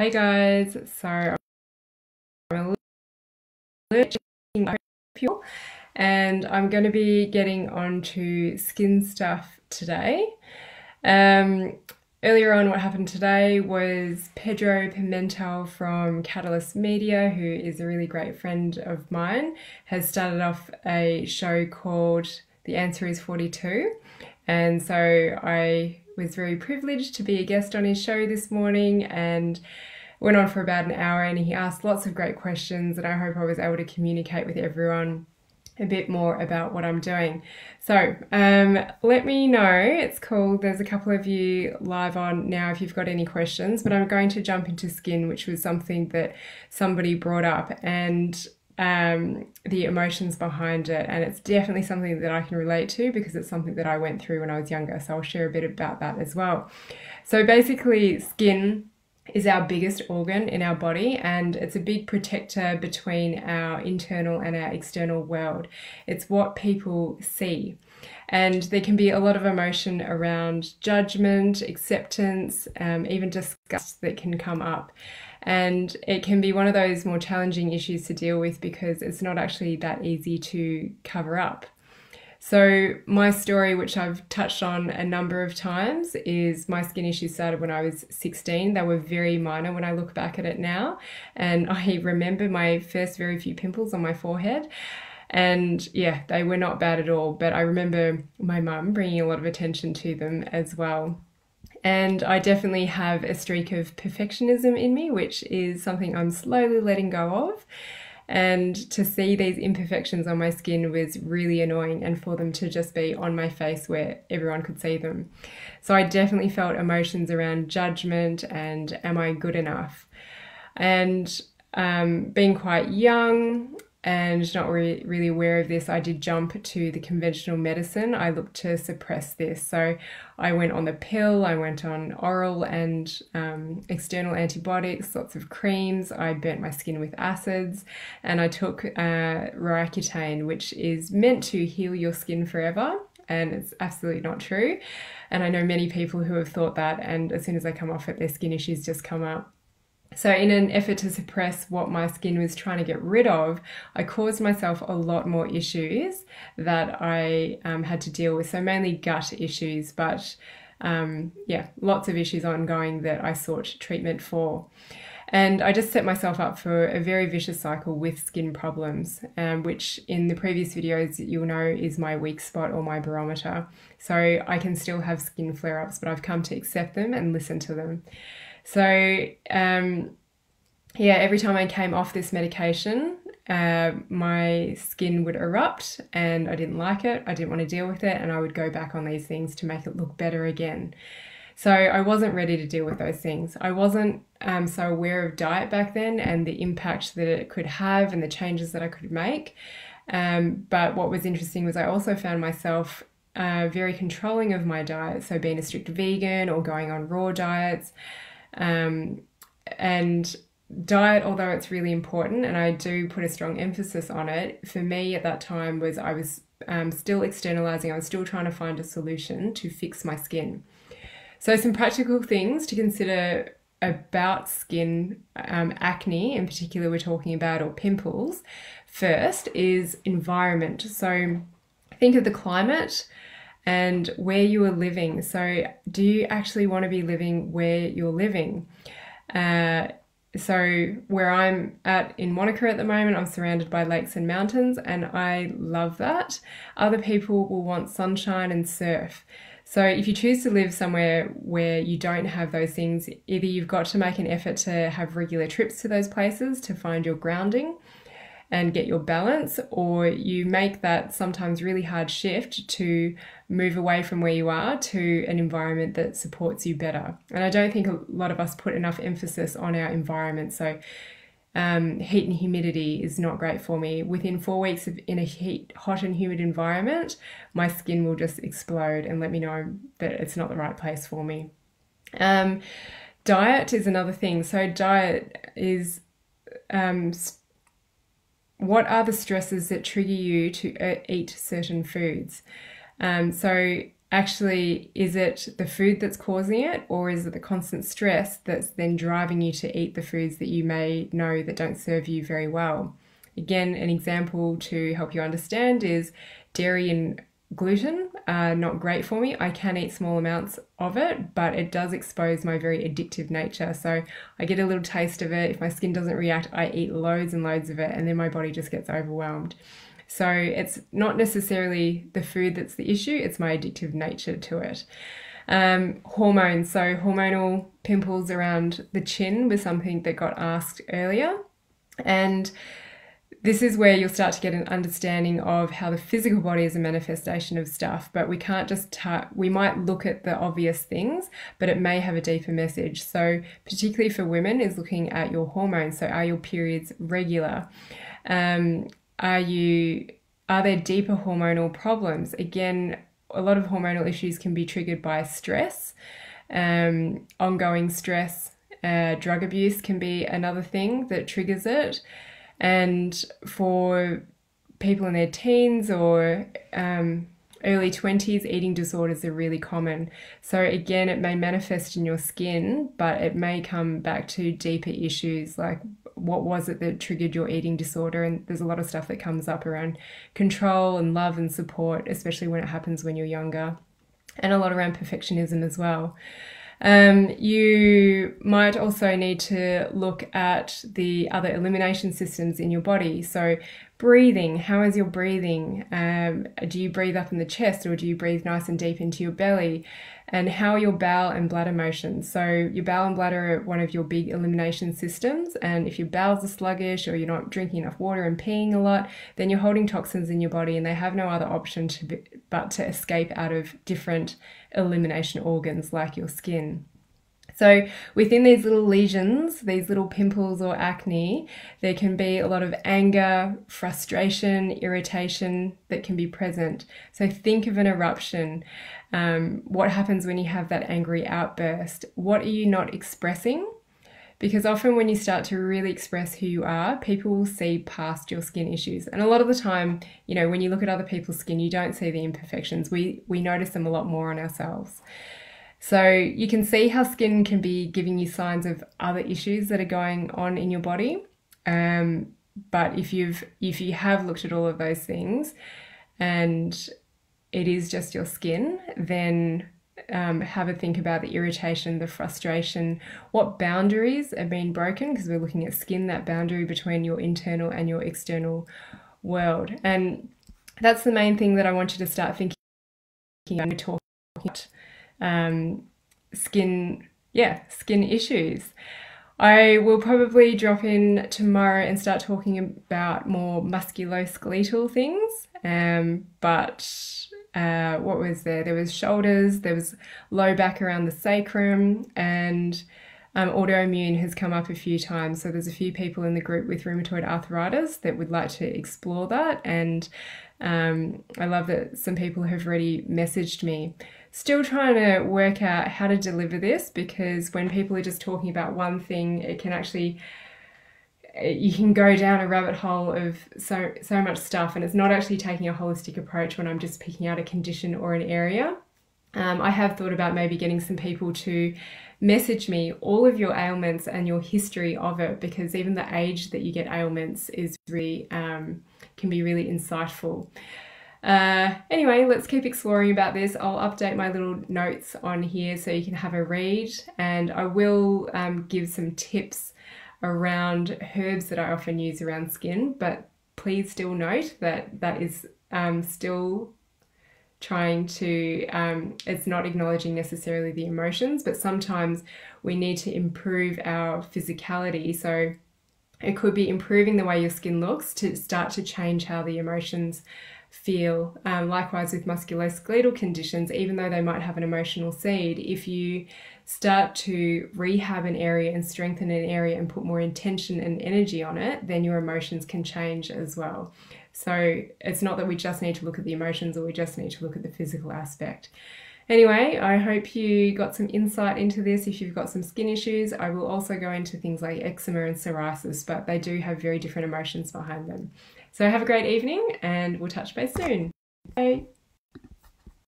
Hey guys, so I'm a little pure and I'm going to be getting onto skin stuff today. Um, Earlier on, what happened today was Pedro Pimentel from Catalyst Media, who is a really great friend of mine, has started off a show called The Answer is 42. And so I was very privileged to be a guest on his show this morning and went on for about an hour, and he asked lots of great questions, and I hope I was able to communicate with everyone a bit more about what I'm doing. So let me know. It's cool. There's a couple of you live on now if you've got any questions, but I'm going to jump into skin, which was something that somebody brought up, and the emotions behind it. And it's definitely something that I can relate to because it's something that I went through when I was younger. So I'll share a bit about that as well. So basically, skin is our biggest organ in our body, and it's a big protector between our internal and our external world. It's what people see. And there can be a lot of emotion around judgment, acceptance, even disgust that can come up. And it can be one of those more challenging issues to deal with because it's not actually that easy to cover up. So my story, which I've touched on a number of times, is my skin issues started when I was 16. They were very minor when I look back at it now. And I remember my first very few pimples on my forehead. And yeah, they were not bad at all. But I remember my mum bringing a lot of attention to them as well. And I definitely have a streak of perfectionism in me, which is something I'm slowly letting go of. And to see these imperfections on my skin was really annoying, and for them to just be on my face where everyone could see them. So I definitely felt emotions around judgment and am I good enough? And being quite young and not really aware of this, I did jump to the conventional medicine. I looked to suppress this. So I went on the pill, I went on oral and external antibiotics, lots of creams. I burnt my skin with acids, and I took Roaccutane, which is meant to heal your skin forever. And it's absolutely not true. And I know many people who have thought that, and as soon as they come off it, their skin issues just come up. So in an effort to suppress what my skin was trying to get rid of, I caused myself a lot more issues that I had to deal with. So mainly gut issues, but yeah, lots of issues ongoing that I sought treatment for. And I just set myself up for a very vicious cycle with skin problems, which in the previous videos you'll know is my weak spot or my barometer. So I can still have skin flare-ups, but I've come to accept them and listen to them. So yeah, every time I came off this medication, my skin would erupt and I didn't like it. I didn't want to deal with it, and I would go back on these things to make it look better again. So I wasn't ready to deal with those things. I wasn't so aware of diet back then and the impact that it could have and the changes that I could make. But what was interesting was I also found myself very controlling of my diet. So being a strict vegan or going on raw diets. And diet, although it's really important and I do put a strong emphasis on it, for me at that time was I was still externalizing. I was still trying to find a solution to fix my skin. So some practical things to consider about skin, acne in particular we're talking about, or pimples. First is environment. So think of the climate and where you are living. So do you actually want to be living where you're living? So where I'm at in Monaco at the moment, I'm surrounded by lakes and mountains, and I love that. Other people will want sunshine and surf. So if you choose to live somewhere where you don't have those things, either you've got to make an effort to have regular trips to those places to find your grounding and get your balance, or you make that sometimes really hard shift to move away from where you are to an environment that supports you better. And I don't think a lot of us put enough emphasis on our environment. So heat and humidity is not great for me. Within 4 weeks in a hot and humid environment, my skin will just explode and let me know that it's not the right place for me. Diet is another thing. So diet is what are the stresses that trigger you to eat certain foods? So actually, is it the food that's causing it, or is it the constant stress that's then driving you to eat the foods that you may know that don't serve you very well? Again, an example to help you understand is dairy and gluten are not great for me. I can eat small amounts of it, but it does expose my very addictive nature. So I get a little taste of it. If my skin doesn't react, I eat loads and loads of it, and then my body just gets overwhelmed. So it's not necessarily the food that's the issue, it's my addictive nature to it. Hormones, so hormonal pimples around the chin was something that got asked earlier. And this is where you'll start to get an understanding of how the physical body is a manifestation of stuff, but we can't just, we might look at the obvious things, but it may have a deeper message. So particularly for women is looking at your hormones. So are your periods regular? Are there deeper hormonal problems? Again, a lot of hormonal issues can be triggered by stress, ongoing stress, drug abuse can be another thing that triggers it. And for people in their teens or early 20s, eating disorders are really common. So again, it may manifest in your skin, but it may come back to deeper issues like what was it that triggered your eating disorder? And there's a lot of stuff that comes up around control and love and support, especially when it happens when you're younger, and a lot around perfectionism as well. You might also need to look at the other elimination systems in your body. So breathing, how is your breathing? Do you breathe up in the chest, or do you breathe nice and deep into your belly? And how are your bowel and bladder motions? So your bowel and bladder are one of your big elimination systems. And if your bowels are sluggish, or you're not drinking enough water and peeing a lot, then you're holding toxins in your body, and they have no other option but to escape out of different elimination organs like your skin. So within these little lesions, these little pimples or acne, there can be a lot of anger, frustration, irritation that can be present. So think of an eruption. What happens when you have that angry outburst? What are you not expressing? Because often when you start to really express who you are, people will see past your skin issues. And a lot of the time, you know, when you look at other people's skin, you don't see the imperfections. We notice them a lot more on ourselves. So you can see how skin can be giving you signs of other issues that are going on in your body. But if you have looked at all of those things and it is just your skin, then have a think about the irritation, the frustration, what boundaries are being broken, because we're looking at skin, that boundary between your internal and your external world. And that's the main thing that I want you to start thinking when we're talking about skin issues. I will probably drop in tomorrow and start talking about more musculoskeletal things, what was there? There was shoulders, there was low back around the sacrum, and autoimmune has come up a few times. So there's a few people in the group with rheumatoid arthritis that would like to explore that, and I love that some people have already messaged me. Still trying to work out how to deliver this, because when people are just talking about one thing, it can actually, you can go down a rabbit hole of so much stuff, and it's not actually taking a holistic approach when I'm just picking out a condition or an area. I have thought about maybe getting some people to message me all of your ailments and your history of it, because even the age that you get ailments is really can be really insightful. Anyway, let's keep exploring about this. I'll update my little notes on here so you can have a read, and I will give some tips around herbs that I often use around skin, but please still note that that is still trying to, it's not acknowledging necessarily the emotions, but sometimes we need to improve our physicality. So it could be improving the way your skin looks to start to change how the emotions feel. Likewise with musculoskeletal conditions, even though they might have an emotional seed, if you start to rehab an area and strengthen an area and put more intention and energy on it, then your emotions can change as well. So it's not that we just need to look at the emotions, or we just need to look at the physical aspect. Anyway, I hope you got some insight into this. If you've got some skin issues, I will also go into things like eczema and psoriasis, but they do have very different emotions behind them. So have a great evening, and we'll touch base soon. Bye.